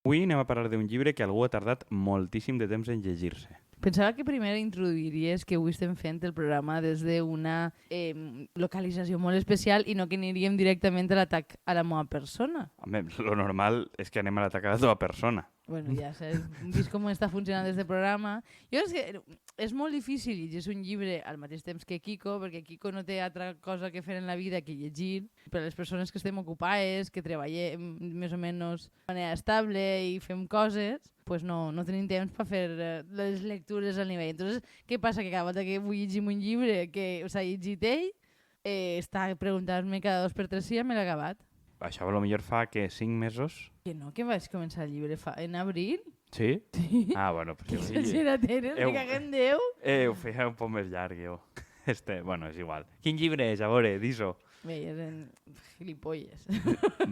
Avui anem a parlar d'un llibre que algú ha tardat moltíssim de temps en llegir-se. Pensava que primer introduiries que avui estem fent el programa des d'una localització molt especial i no que aniríem directament a l'atac a la meva persona. Home, lo normal és que anem a l'atacar a la teva persona. Bueno, ja has vist com està funcionant des del programa. Jo és que és molt difícil llegir un llibre al mateix temps que Kiko, perquè Kiko no té altra cosa que fer en la vida que llegir. Per a les persones que estem ocupades, que treballem més o menys de manera estable i fem coses, pues no tenim temps per fer les lectures al nivell. Entonces, què passa? Que cada volta que vull llegir un llibre que s'ha llegit ell, està preguntant-me cada 2 per 3 si ja me l'ha acabat. Això potser fa que 5 mesos. Que no, que vaig començar el llibre en abril. Sí? Sí. Ah, bueno, pues Que sí. exagerateres, me caguem Déu. Ho feia un poc més llarg, jo. Bueno, és igual. Quin llibre és? A veure, dis-ho. Bé, eren gilipolles.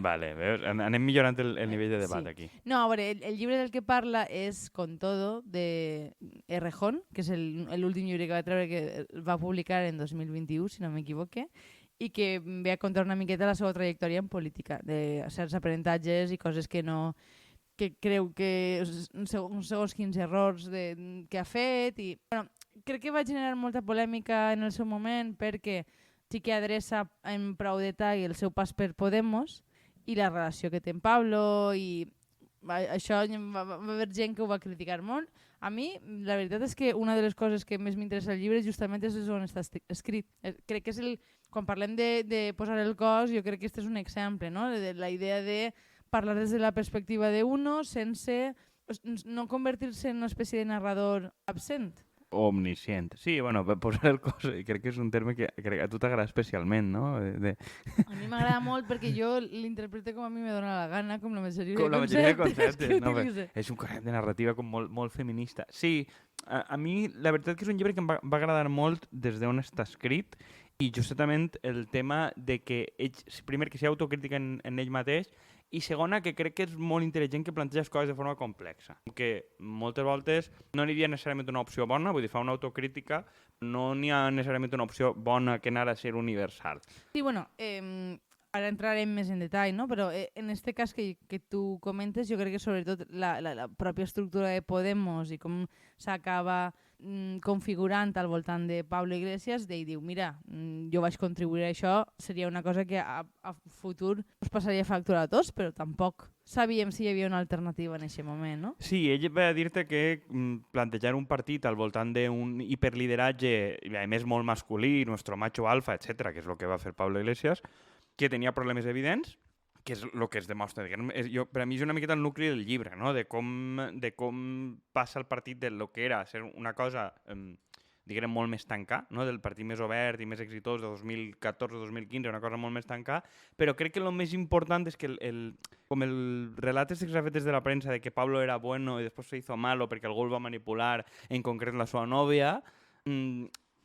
Vale, veus? Anem millorant el nivell de debat Sí. aquí. No, a veure, el llibre del que parla és Con todo, de Errejón, que és l'últim llibre que va treure, que va publicar en 2021, si no m'equivoque, i que ve a contar una miqueta la seva trajectòria en política, de certs aprenentatges i coses que no que creu que segons quins errors que ha fet i bueno, crec que va generar molta polèmica en el seu moment perquè sí que adreça en prou detall el seu pas per Podemos i la relació que té amb Pablo i això va haver gent que ho va criticar molt. A mi, la veritat és que una de les coses que més m'interessa al llibre justament és on està escrit. Crec que és quan parlem de posar el cos, jo crec que aquest és un exemple, no? De la idea de parlar des de la perspectiva d'uno sense no convertir-se en una espècie de narrador absent. Omniscient. Sí, bueno, posar el cos, crec que és un terme que a tu t'agrada especialment, no? A mi m'agrada molt perquè jo l'interpreto com a mi me dóna la gana, com la majoria de conceptes. No? utilitze. És un concepte de narrativa com molt feminista. Sí, a mi la veritat que és un llibre que em va agradar molt des d'on està escrit i justament el tema de que ell, primer, que sigui autocrítica en ell mateix i segona, que crec que és molt intel·ligent que planteja les coses de forma complexa. Que moltes voltes no n'hi havia necessàriament una opció bona, vull dir, fa una autocrítica, no n'hi ha necessàriament una opció bona que anara a ser universal. Sí, bueno, ara entrarem més en detall, no? Però en este cas que tu comentes, jo crec que sobretot la pròpia estructura de Podemos i com s'acaba configurant al voltant de Pablo Iglesias, d'ell diu, mira, jo vaig contribuir a això, seria una cosa que a futur us passaria factura a tots, però tampoc sabíem si hi havia una alternativa en aquest moment, no? Sí, ell va dir-te que plantejar un partit al voltant d'un hiperlideratge, a més molt masculí, nuestro macho alfa, etc., que és el que va fer Pablo Iglesias, que tenia problemes evidents, que és el que es demostra. Per a mi és una miqueta el nucli del llibre, no? de com passa el partit de lo que era ser una cosa, diguem, molt més tancà, no? Del partit més obert i més exitós de 2014-2015, una cosa molt més tancà, però crec que el més important és que com el relat que s'ha fet des de la premsa de que Pablo era bueno i després se hizo malo perquè algú el va manipular, en concret la seva nòvia,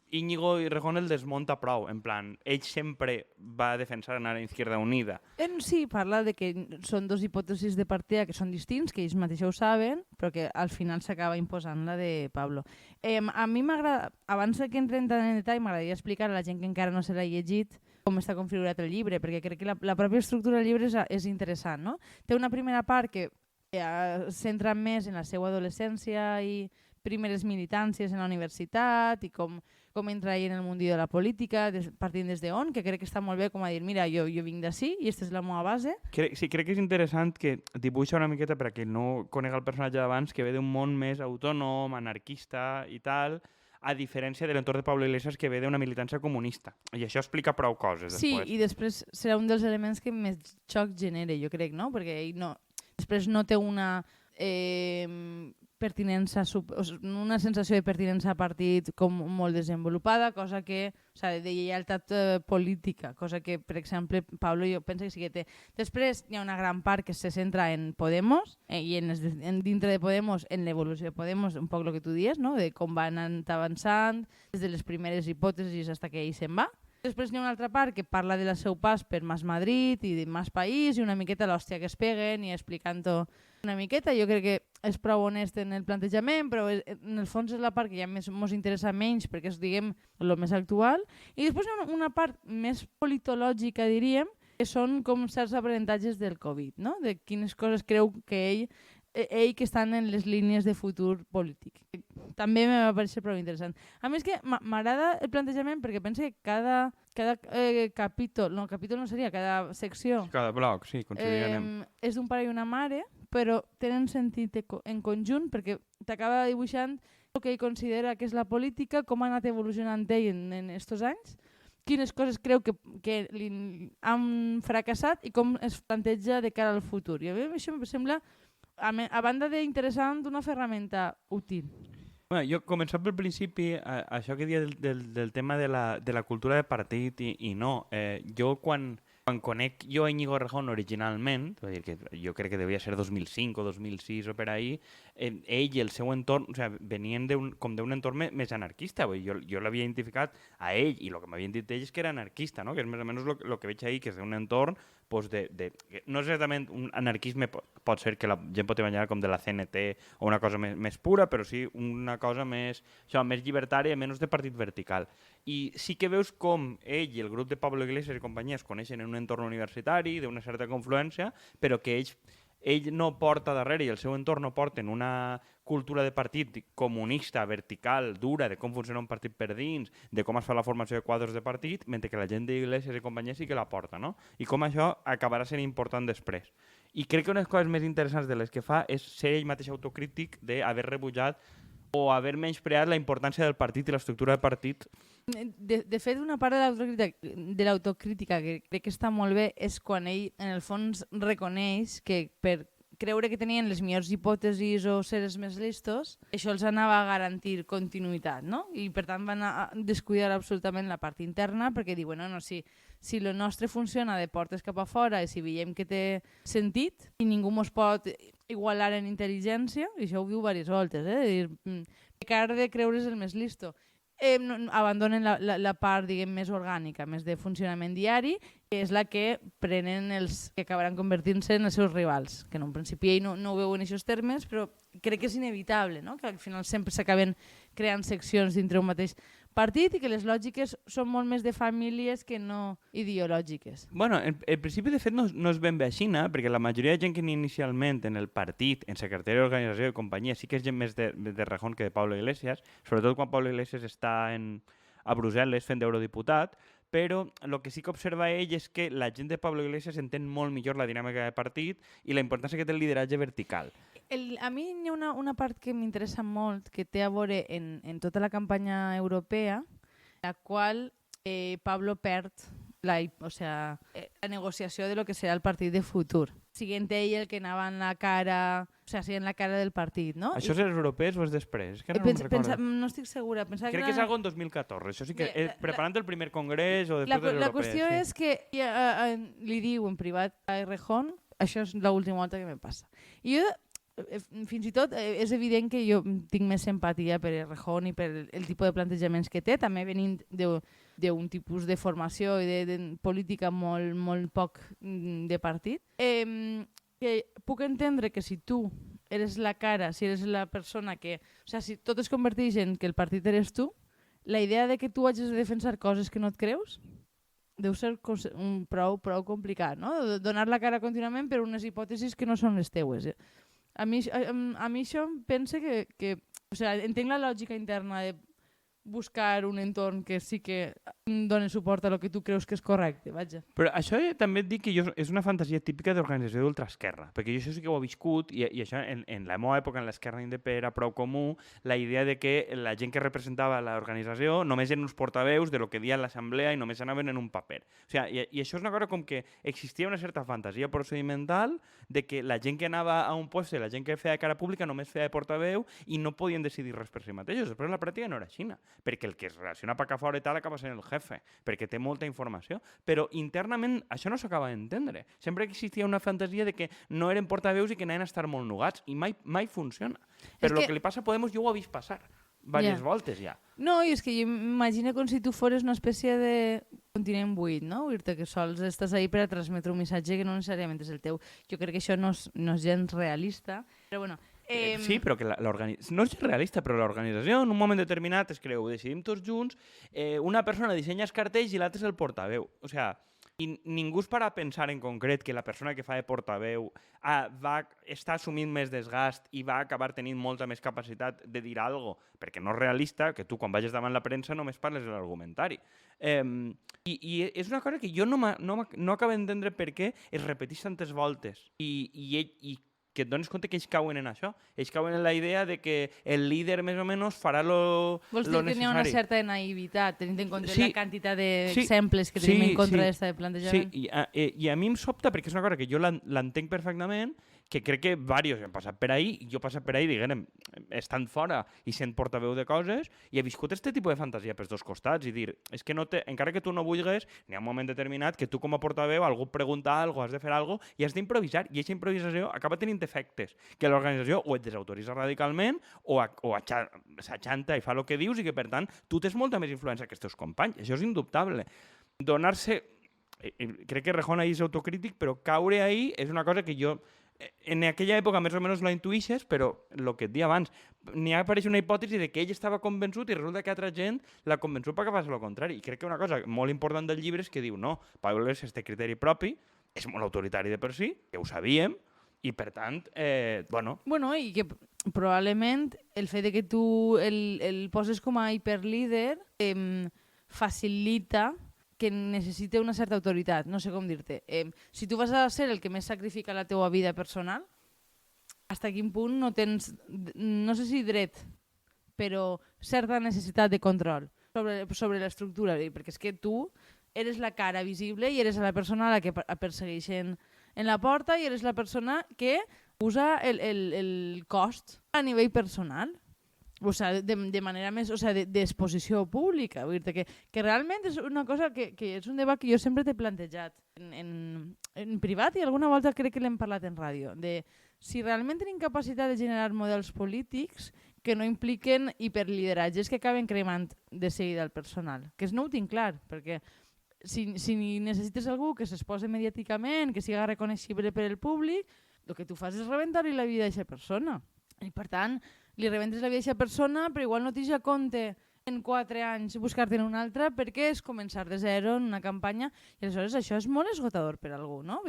Íñigo Errejón el desmunta prou, en plan, ell sempre va defensar anar a Izquierda Unida. Sí, parla de que són dos hipòtesis de partida que són distints, que ells mateixos ho saben, però que al final s'acaba imposant la de Pablo. A mi m'agrada, abans que entrem tant en detall, m'agradaria explicar a la gent que encara no se l'ha llegit com està configurat el llibre, perquè crec que la pròpia estructura del llibre és interessant, no? Té una primera part que centra més en la seva adolescència i primeres militàncies en la universitat i com entra ell en el mundillo de la política, partint des d'on, que crec que està molt bé com a dir, mira, jo vinc d'ací i aquesta és la meva base. Sí, crec que és interessant que dibuixa una miqueta, per a qui no conega el personatge d'abans, que ve d'un món més autònom, anarquista i tal, a diferència de l'entorn de Pablo Iglesias, que ve d'una militància comunista. I això explica prou coses després. Sí, i després serà un dels elements que més xoc genera, jo crec, no? Perquè ell després no té una pertinença, una sensació de pertinença a partit com molt desenvolupada, cosa que, de lleialtat política, cosa que, per exemple, Pablo jo penso que sí que té. Després hi ha una gran part que se centra en Podemos i dintre de Podemos, en l'evolució de Podemos, un poc el que tu dius, no? De com van avançant, des de les primeres hipòtesis fins que ell se'n va. Després hi ha una altra part que parla del seu pas per Mas Madrid i de Mas País i una miqueta l'hòstia que es peguen i explicant-ho una miqueta. Jo crec que és prou honest en el plantejament, però en el fons és la part que ja ens interessa menys perquè és, diguem, el més actual. I després hi ha una part més politològica, diríem, que són com certs aprenentatges del Covid, no? De quines coses creu que ell ell que estan en les línies de futur polític. També me va parecer prou interessant. A més que m'agrada el plantejament perquè penso que cada capítol no seria, cada secció Cada bloc, sí, considerem. és d'un pare i una mare, però tenen sentit en conjunt perquè t'acaba dibuixant el que ell considera que és la política, com ha anat evolucionant ell en estos anys, quines coses creu que han fracassat i com es planteja de cara al futur. I a mi això em sembla, a banda d'interessant, una ferramenta útil. Bueno, jo, començant pel principi, això que dia del tema de la cultura de partit i no. Jo, quan conec jo a Íñigo Errejón originalment, vull dir que jo crec que devia ser 2005 o 2006 o per ahí, ell i el seu entorn, o sigui, venien com d'un entorn més anarquista. Vull dir, jo l'havia identificat a ell i el que m'havien dit ells és que era anarquista, no? Que és més o menys el que veig ahí, que és d'un entorn pues no exactament un anarquisme, pot ser que la gent pot imaginar com de la CNT o una cosa més pura, però sí una cosa més llibertària i menys de partit vertical. I sí que veus com ell i el grup de Pablo Iglesias i companyia es coneixen en un entorn universitari, d'una certa confluència, però que ell no porta darrere i el seu entorn no porten una cultura de partit comunista, vertical, dura, de com funciona un partit per dins, de com es fa la formació de quadres de partit, mentre que la gent d'Iglesias i companyia sí que la porta, no? I com això acabarà sent important després. I crec que una de les coses més interessants de les que fa és ser ell mateix autocrític d'haver rebutjat o haver menyspreat la importància del partit i l'estructura del partit. De fet, una part de l'autocrítica que crec que està molt bé és quan ell, en el fons, reconeix que per creure que tenien les millors hipòtesis o ser els més listos, això els anava a garantir continuïtat, no? I per tant van a descuidar absolutament la part interna perquè diuen, no, si el nostre funciona de portes cap a fora i si veiem que té sentit i ningú mos pot igualar en intel·ligència, i això ho diu diverses voltes, pecar de creure's el més listo. Abandonen la part, diguem, més orgànica, més de funcionament diari, que és la que prenen els que acabaran convertint-se en els seus rivals, que en un principi ell no ho veu en aquests termes, però crec que és inevitable, no? Que al final sempre s'acaben creant seccions dintre un mateix partit i que les lògiques són molt més de famílies que no ideològiques. Bueno, en principi, de fet, no és ben bé així, perquè la majoria de gent que inicialment en el partit, en secretari d'organització i companyia, sí que és gent més de Rejón que de Pablo Iglesias, sobretot quan Pablo Iglesias està a Brussel·les fent d'eurodiputat, però el que sí que observa ell és que la gent de Pablo Iglesias entén molt millor la dinàmica de partit i la importància que té el lideratge vertical. A mi hi ha una part que m'interessa molt, que té a veure en tota la campanya europea, la qual Pablo perd la negociació de lo que serà el partit de futur. Siguent ell el que anava en la cara, siguent la cara del partit, no? Això és els europeus o és després? Que no estic segura. Crec que és algo en 2014. Això sí que preparant el primer congrés o després de l'europeu. La qüestió és que li diu en privat a Errejón, això és l'última volta que me passa. I jo, fins i tot, és evident que jo tinc més simpatia per Errejón i per el tipus de plantejaments que té, també venint d'un tipus de formació i de política molt poc de partit. Que puc entendre que si tu eres la cara, si eres la persona que... O sigui, si tot es converteix en que el partit eres tu, la idea de que tu hagis de defensar coses que no et creus deu ser prou complicat, no? Donar la cara contínuament per unes hipòtesis que no són les teues. A mi això em pensa que o sigui, entenc la lògica interna de buscar un entorn que sí que doni suport a lo que tu creus que és correcte, vaja. Però això també et dic que és una fantasia típica d'organització d'ultraesquerra, perquè jo això sí que ho he viscut i això en la meva època, en l'esquerra independent, era prou comú la idea de que la gent que representava l'organització només eren uns portaveus de lo que dia l'assemblea i només anaven en un paper. O sigui, i això és una cosa com que existia una certa fantasia procedimental de que la gent que anava a un lloc, la gent que feia de cara pública només feia de portaveu i no podien decidir res per si mateixos. Després la pràctica no era així, perquè el que es relaciona per acá fora i tal acaba sent el jefe, perquè té molta informació, però internament això no s'acaba d'entendre. Sempre existia una fantasia de que no eren portaveus i que anaven a estar molt nugats, i mai funciona. Però el que li passa a Podemos jo ho he vist passar diverses voltes ja. No, i és que jo m'imagino com si tu fores una espècie de continent buit, no? Dir-te que sols estàs ahí per a transmetre un missatge que no necessàriament és el teu. Jo crec que això no és gens realista, però bueno... Sí, però que no és realista, però l'organització en un moment determinat es creu, decidim tots junts, una persona dissenya els cartells i l'altre és el portaveu. O sigui, I ningú es para a pensar en concret que la persona que fa de portaveu està assumint més desgast i va acabar tenint molta més capacitat de dir alguna cosa, perquè no és realista que tu quan vagis davant la premsa només parles de l'argumentari. I és una cosa que jo no acabo d'entendre per què es repeteix tantes voltes i que et dones compte que ells cauen en això. Ells cauen en la idea de que el líder més o menys farà lo necessari. Vols dir que n'hi ha una certa naivitat, tenint en compte la quantitat d'exemples que tenim en contra d'aquesta plantejament? Sí, i a mi em sobta perquè és una cosa que jo l'entenc perfectament, que crec que diversos han passat per ahí, jo he passat per ahí, diguem, estant fora i sent portaveu de coses, i he viscut aquest tipus de fantasia pels dos costats, i dir, és que encara que tu no vulguis, n'hi ha un moment determinat que tu com a portaveu algú et pregunta alguna cosa, has de fer alguna cosa, i has d'improvisar, i aquesta improvisació acaba tenint efectes, que l'organització o et desautoritza radicalment, o s'aixanta i fa el que dius, i que per tant tu tens molta més influència que els teus companys, això és indubtable. Donar-se, crec que Errejón ahí és autocrític, però caure ahí és una cosa que jo en aquella època més o menys la intuïixes, però el que et dia abans, n'hi apareix una hipòtesi de que ell estava convençut i resulta que altra gent l'ha convençut perquè fas el contrari. I crec que una cosa molt important del llibre és que diu no, Pablo Iglesias té criteri propi, és molt autoritari de per si, que ho sabíem, i per tant, Bueno, i que probablement el fet de que tu el poses com a hiperlíder facilita que necessita una certa autoritat, no sé com dir-te. Si tu vas a ser el que més sacrifica la teua vida personal, fins a quin punt no tens, no sé si dret, però certa necessitat de control sobre l'estructura, perquè és que tu eres la cara visible i eres la persona a la que persegueixen en la porta i eres la persona que usa el cost a nivell personal. O sigui, de manera més, o sigui, d'exposició pública. Vull dir que realment és una cosa que és un debat que jo sempre t'he plantejat en privat i alguna volta crec que l'hem parlat en ràdio, de si realment tenim capacitat de generar models polítics que no impliquen hiperlideratges que acaben cremant de seguida el personal. Que no ho tinc clar, perquè si necessites algú que s'exposi mediàticament, que siga reconeixible per el públic, el que tu fas és rebentar-li la vida a aquesta persona. I per tant, li rebentes la vida a aquesta persona, però igual no t'hi compte en 4 anys buscar-te'n una altra perquè és començar de zero en una campanya i aleshores això és molt esgotador per a algú, no?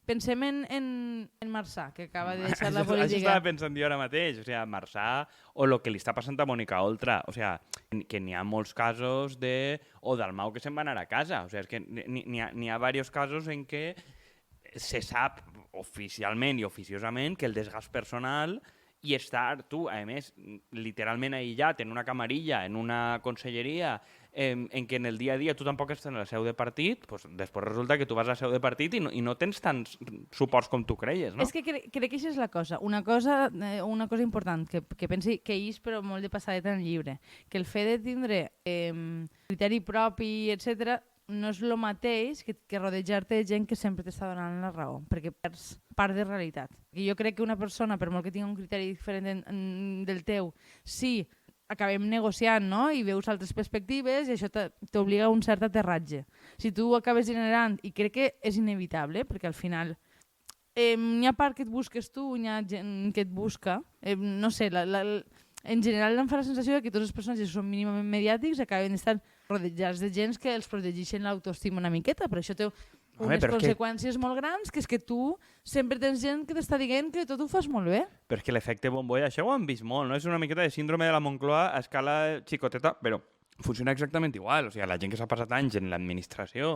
Pensem en Marçà, que acaba de deixar la política. Això estava pensant jo ara mateix, o sigui, Marçà o el que li està passant a Mònica Oltra, o sigui, que n'hi ha molts casos o Dalmau que se'n va anar a casa, o sigui, és que n'hi ha diversos casos en què se sap oficialment i oficiosament que el desgast personal i estar tu, a més, literalment aïllat en una camarilla, en una conselleria, en què en el dia a dia tu tampoc estàs en la seu de partit, doncs després resulta que tu vas a la seu de partit i no tens tants suports com tu creies, no? És que crec que això és la cosa. Una cosa important que pensi que és però molt de passadeta en el llibre, que el fet de tindre criteri propi, etc., no és el mateix que rodejar-te de gent que sempre t'està donant la raó, perquè perds part de realitat. I jo crec que una persona, per molt que tingui un criteri diferent del teu, si acabem negociant, no? I veus altres perspectives i això t'obliga a un cert aterratge. Si tu acabes generant, i crec que és inevitable, perquè al final n'hi ha part que et busques tu, n'hi ha gent que et busca, no sé, en general em fa la sensació que tots els personatges que són mínimament mediàtics acaben d'estar rodejats de gent que els protegeixen l'autoestima una miqueta, però això té unes conseqüències molt grans, que és que tu sempre tens gent que t'està dient que tot ho fas molt bé. Però és que l'efecte bombolla, això ho hem vist molt, no? És una miqueta de síndrome de la Moncloa a escala xicoteta, però funciona exactament igual. O sigui, la gent que s'ha passat anys en l'administració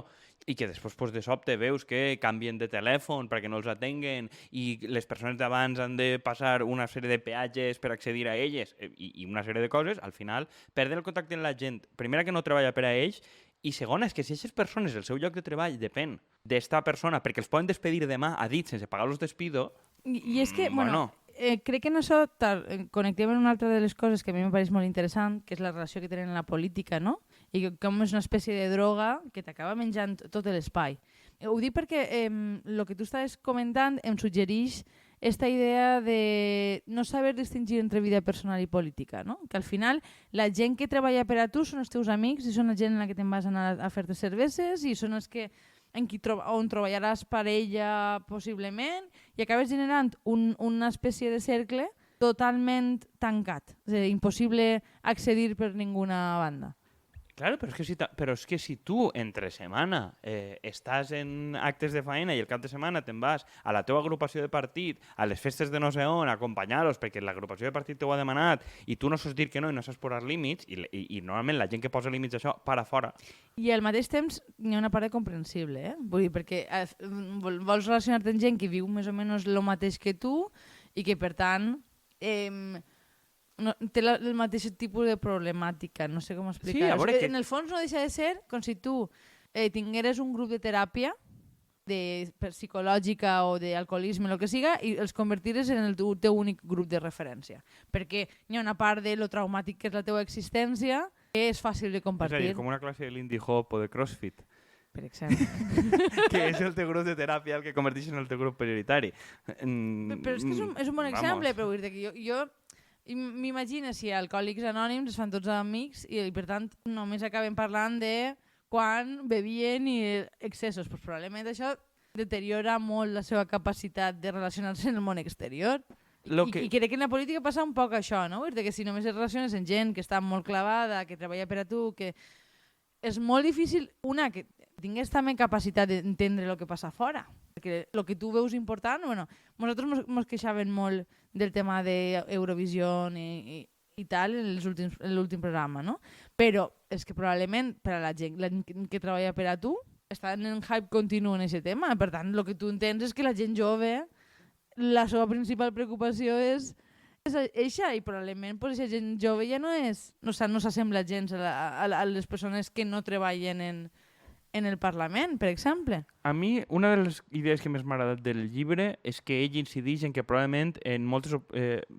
i que després de sobte veus que canvien de telèfon perquè no els atenguen i les persones d'abans han de passar una sèrie de peatges per accedir a elles i una sèrie de coses, al final perden el contacte amb la gent. Primera, que no treballa per a ells, i segona, és que si aquestes persones, el seu lloc de treball depèn d'esta persona perquè els poden despedir demà a dit sense pagar-los despido. I és que, crec que en això connectem en una altra de les coses que a mi em pareix molt interessant, que és la relació que tenen en la política, no? I com és una espècie de droga que t'acaba menjant tot l'espai. Ho dic perquè el que tu estaves comentant em suggereix esta idea de no saber distingir entre vida personal i política, no? Que al final la gent que treballa per a tu són els teus amics i són la gent en la que te'n vas anar a fer-te cerveses i són els que on treballaràs parella possiblement i acabes generant una espècie de cercle totalment tancat, és a dir, impossible accedir per ninguna banda. Claro, però és que si tu entre setmana estàs en actes de feina i el cap de setmana te'n vas a la teva agrupació de partit, a les festes de no sé on, a acompanyar-los perquè l'agrupació de partit t'ho ha demanat i tu no saps dir que no i no saps posar límits i normalment la gent que posa límits d'això para fora. I al mateix temps hi ha una part de comprensible, vull dir, perquè vols relacionar-te amb gent que viu més o menys el mateix que tu i que per tant no, té el mateix tipus de problemàtica, no sé com explicar-ho. Sí, En el fons no deixa de ser com si tu tingueres un grup de teràpia psicològica o d'alcoholisme, el que siga, i els convertires en el teu únic grup de referència. Perquè hi ha una part de lo traumàtic que és la teva existència que és fàcil de compartir. És a dir, com una classe de Lindy Hop o de CrossFit. Per exemple. Que és el teu grup de teràpia el que converteix en el teu grup prioritari. Però és que és un bon exemple, però vull dir que jo m'imagino si Alcohòlics Anònims es fan tots amics i per tant només acaben parlant de quan bevien i excessos. Pues probablement això deteriora molt la seva capacitat de relacionar-se en el món exterior. I crec que en la política passa un poc això, no? Que si només et relaciones amb gent que està molt clavada, que treballa per a tu, que és molt difícil, que tingués també capacitat d'entendre el que passa fora. Perquè el que tu veus important, nosaltres ens queixàvem molt del tema d'Eurovisió i tal en l'últim programa, no? Però és que probablement per a la gent que treballa per a tu estan en hype continu en aquest tema. Per tant, el que tu entens és que la gent jove, la seva principal preocupació és eixa, i probablement aquesta gent jove ja no s'assembla gens a les persones que no treballen en el Parlament, per exemple. A mi, una de les idees que més m'ha agradat del llibre és que ell incideix en que probablement en moltes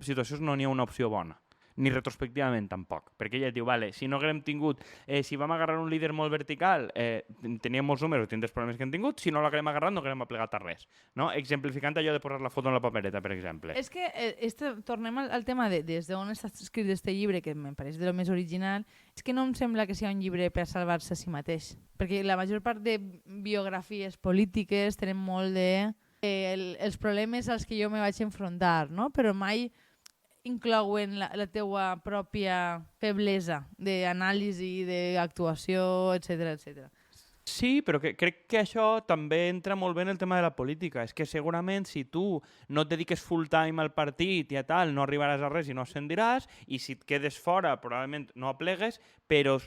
situacions no n'hi ha una opció bona, ni retrospectivament tampoc, perquè ella diu, vale, si no haguem tingut, si vam agarrar un líder molt vertical, teníem molts números, tindrem els problemes que hem tingut, si no l'haguem agarrat no haguem aplegat a res, no? Exemplificant allò de posar la foto en la papereta, per exemple. És que tornem al tema de des d'on està escrit aquest llibre, que em pareix de lo més original, és que no em sembla que sigui un llibre per salvar-se a si mateix, perquè la major part de biografies polítiques tenen molt de els problemes als que jo me vaig enfrontar, no? Però mai inclouen la teua pròpia feblesa d'anàlisi, d'actuació, etc. Sí, però crec que això també entra molt bé en el tema de la política. És que segurament si tu no et dediques full time al partit i a tal, no arribaràs a res i no ascendiràs, i si et quedes fora probablement no aplegues, però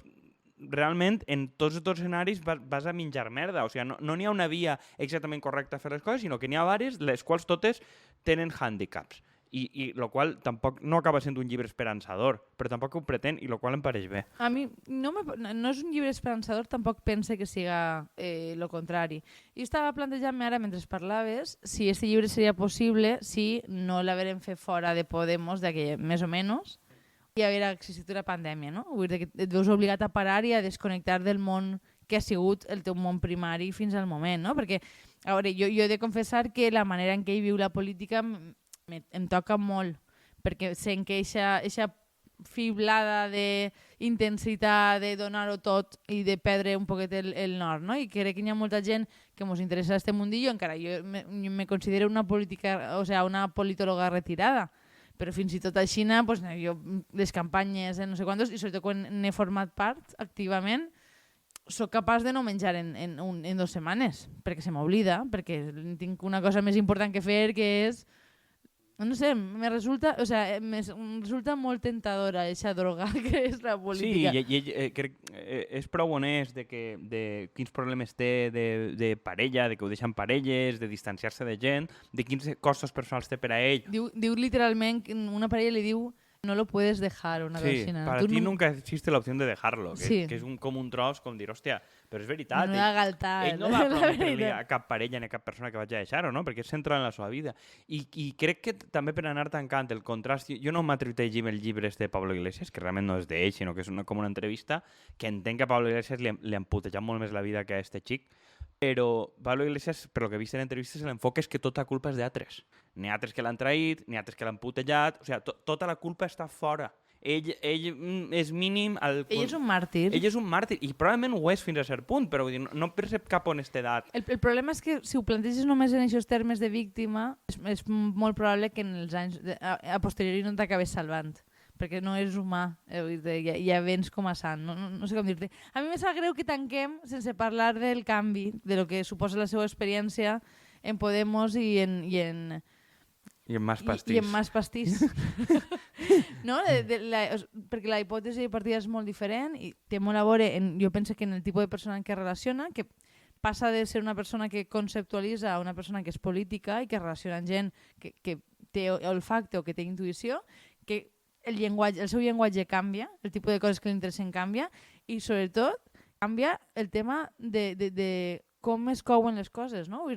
realment en tots els escenaris vas a menjar merda. O sigui, no n'hi ha una via exactament correcta a fer les coses, sinó que n'hi ha diverses, les quals totes tenen hàndicaps. I el qual tampoc no acaba sent un llibre esperançador, però tampoc ho pretén, i el qual em pareix bé. A mi no és un llibre esperançador, tampoc pense que siga el contrari. Jo estava plantejant-me ara, mentre parlaves, si aquest llibre seria possible si no l'haguérem fet fora de Podemos, més o menys, i haguera existit una pandèmia, no? Vull dir que et veus obligat a parar i a desconnectar del món que ha sigut el teu món primari fins al moment, no? Perquè, a veure, jo he de confessar que la manera en què ell viu la política em toca molt, perquè sent que eixa fiblada d'intensitat, de donar-ho tot i de perdre un poquet el nord, no? I crec que hi ha molta gent que ens interessa este mundillo, encara jo me considero una politòloga retirada, però fins i tot així, pues, jo les campanyes no sé quantos, i sobretot quan n'he format part activament, soc capaç de no menjar en 2 setmanes, perquè se m'oblida, perquè tinc una cosa més important que fer, que és no sé, me resulta molt tentadora aquesta droga que és la política. Sí, i crec és prou honest de quins problemes té de parella, de que ho deixen parelles, de distanciar-se de gent, de quins costos personals té per a ell. Diu literalment, una parella li diu no lo puedes dejar, una cosa així. Sí, para ti nunca existe la opción de dejarlo, que és com un tros, com dir, hòstia, però és veritat. Ell no va prometre-li a cap parella ni a cap persona que vaig a deixar-ho, no? Perquè és central en la seva vida. I crec que també per anar tancant el contrast, jo no m'atrevi't a llegir el llibre de Pablo Iglesias, que realment no és d'ell, sinó que és com una entrevista, que entenc que a Pablo Iglesias li han putejat molt més la vida que a este xic, però Pablo Iglesias, per lo que he vist en entrevistes, l'enfoc és que tota culpa és d'altres. N'hi ha altres que l'han traït, n'hi ha altres que l'han putejat, o sigui, tota la culpa està fora. Ell és mínim... Ell és un màrtir. Ell és un màrtir, i probablement ho és fins a cert punt, però vull dir, no percep cap honestedat. El problema és que si ho planteges només en aquests termes de víctima, és molt probable que en els anys a posteriori no t'acabes salvant. perquè no és humà, ja vens com a sant, no sé com dir-te. A mi me sap greu que tanquem sense parlar del canvi, de lo que suposa la seva experiència en Podemos i en Mas Pastís. I en Mas Pastís. No? Perquè la hipòtesi de partida és molt diferent i té molt a veure, jo penso que en el tipus de persona que relaciona, que passa de ser una persona que conceptualitza a una persona que és política i que relaciona amb gent que té olfacte o que té intuïció, que el seu llenguatge canvia, el tipus de coses que li interessen canvia i sobretot canvia el tema de com es couen les coses, no?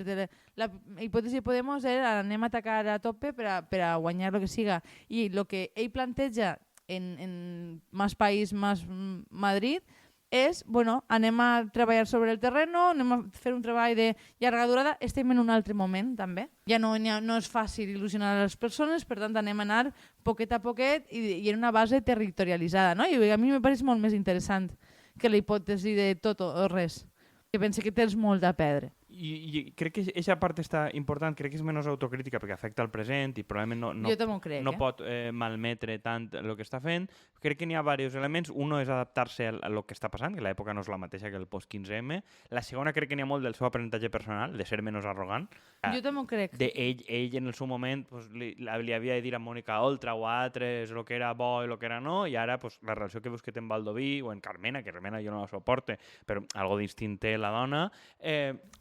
La hipòtesi de Podemos era anem a atacar a tope per a guanyar el que siga. I el que ell planteja en Más País, Más Madrid, és, bueno, anem a treballar sobre el terreno, anem a fer un treball de llarga durada, estem en un altre moment, també. Ja no és fàcil il·lusionar a les persones, per tant, anem a anar poquet a poquet i en una base territorialitzada, no? I a mi me pareix molt més interessant que la hipòtesi de tot o res, que penso que tens molt a perdre. I crec que aquesta part està important, crec que és menys autocrítica perquè afecta el present i probablement no pot malmetre tant el que està fent. Crec que n'hi ha diversos elements. Un és adaptar-se a lo que està passant, que l'època no és la mateixa que el post-15M. La segona crec que n'hi ha molt del seu aprenentatge personal, de ser menys arrogant. Jo també ho crec. Ell en el seu moment pues, li havia de dir a Mònica Oltra o a altres el que era bo i el que era no, i ara pues, la relació que veus que té amb Baldoví o en Carmena, que Carmena jo no la suporte, però algo d'instint té la dona.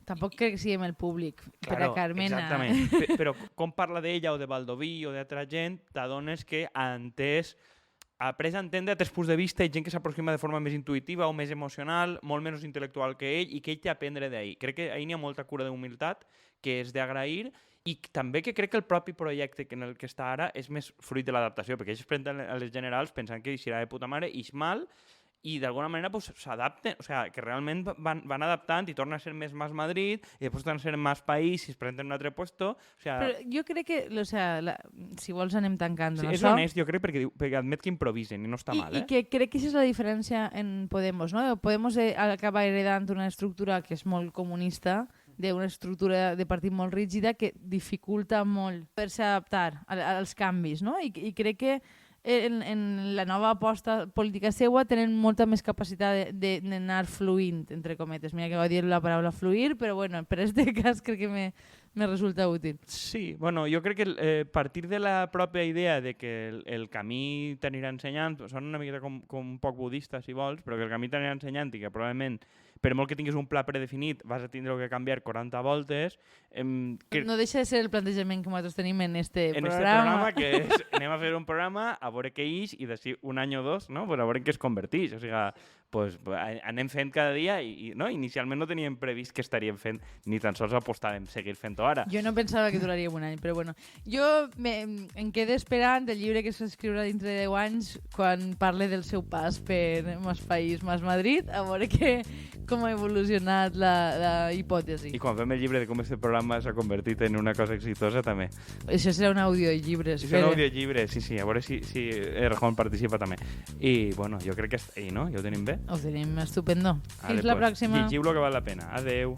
Tampoc crec que siguem el públic per a Carmena. Exactament. Però com parla d'ella o de Baldoví o d'altra gent, t'adones que ha après a entendre altres punts de vista i gent que s'aproxima de forma més intuïtiva o més emocional, molt menys intel·lectual que ell i que ell té a aprendre d'ahir. Crec que ahir n'hi ha molta cura d'humilitat que és d'agrair i també que crec que el propi projecte en el que està ara és més fruit de l'adaptació, perquè ells es presenten a les generals pensant que serà de puta mare, ix mal, i d'alguna manera pues, s'adapten, o sea, que realment van adaptant i torna a ser més Mas Madrid i després torna a ser Mas País i es presenten en un altre puesto. O sea, però jo crec que, si vols anem tancant. Sí, és honest, jo crec, perquè admet que improvisen i no està mal. I que crec que això és la diferència en Podemos. No? Podemos acaba heredant una estructura que és molt comunista, d'una estructura de partit molt rígida que dificulta molt per-se adaptar als canvis. No? I crec que en la nova aposta política seua tenen molta més capacitat d'anar fluint, entre cometes. Mira que va dir la paraula fluir, però bueno, per aquest cas crec que me resulta útil. Sí, bueno, jo crec que partir de la pròpia idea de que el camí t'anirà ensenyant, són una miqueta com un poc budista, si vols, però que el camí t'anirà ensenyant i que probablement per molt que tinguis un pla predefinit vas a tindre que canviar 40 voltes. No deixa de ser el plantejament que nosaltres tenim en este programa. En este programa, que és, anem a fer un programa, a veure què ix, i d'ací un any o dos, no? Pues a veure en què es converteix. O sigui, pues, anem fent cada dia i no? Inicialment no teníem previst que estaríem fent, ni tan sols apostàvem seguir fent-ho ara. Jo no pensava que duraria un any, però bueno. Jo em quedo esperant el llibre que s'escriurà dintre de 10 anys quan parle del seu pas per Mas País, Mas Madrid, a veure com ha evolucionat la hipòtesi. I quan fem el llibre de com este programa s'ha convertit en una cosa exitosa, també. Això serà un audiollibre. És un audiollibre, sí. A veure si Errejón participa també. I, bueno, jo crec que no? Ja ho tenim bé? Ho tenim estupendo. Fins la pròxima. Llegiu lo que val la pena. Adeu.